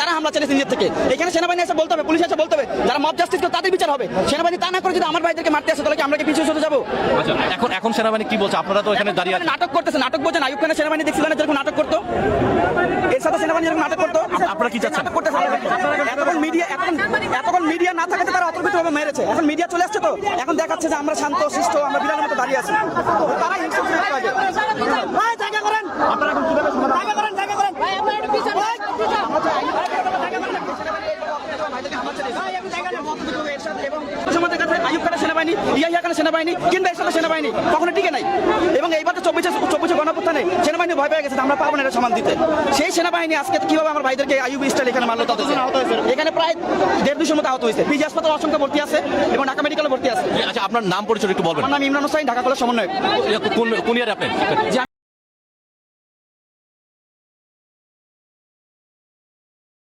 তারা হামলা চালিয়েছে নিজের থেকে। এখানে সেনাবাহিনী এসে বলতে হবে, পুলিশ এসে বলতে হবে, যারা মব জাস্টিস করে তাদের বিচার হবে। সেনাবাহিনী তা না করে যদি আমার ভাইদেরকে মারতে আসে তাহলে কি আমরা কি পিছিয়ে সরে যাবো? আচ্ছা, এখন সেনাবাহিনী কি বলছে? আপনারা তো এখানে দাঁড়িয়ে আছেন। নাটক করতেছে, নাটক বলছেন। আইয়ুব খানের সেনাবাহিনী দেখছিলেন যেরকম নাটক করতো, এর সাথে সেনাবাহিনী যেরকম নাটক করতো। আপনারা কি চাচ্ছেন? নাটক করতেছে। এতক্ষণ মিডিয়া না থাকাতে তারা অতর্কিতভাবে মেরেছে। এখন মিডিয়া চলে আসছে তো এখন দেখাচ্ছে যে আমরা শান্ত শিষ্ট, আমরা বিড়ালের মতো দাঁড়িয়ে আছি। তারা হিংসা করে আগে। ভাই জায়গা করেন, আপনারা এখন কিভাবে জায়গা করেন, জায়গা করেন ভাই, আপনারা একটু পিছনে সেনাবাহিনী, ইয়াহিয়া খানের সেনাবাহিনী কিংবা এর সাথে সেনাবাহিনী কখনো টিকে নাই। এবং এইবার তো 24 গণঅভ্যুত্থানে সেনাবাহিনী ভয় পেয়ে গেছে, আমরা পারবো না এটা সমান দিতে। সেই সেনাবাহিনী আজকে কিভাবে আমার ভাইদেরকে আইয়ুব স্টাইল এখানে মারলো, তাদের এখানে প্রায় 150-200 মতো আহত হয়েছে। পিজি হাসপাতাল অসংখ্য ভর্তি আছে এবং ঢাকা মেডিকেলে ভর্তি আছে। আচ্ছা, আপনার নাম পরিচয় একটু বলবেন। আমার নাম ইমরান হোসাইন, ঢাকা কলেজ সমন্বয়ক। কোন ইয়ারে আপনি?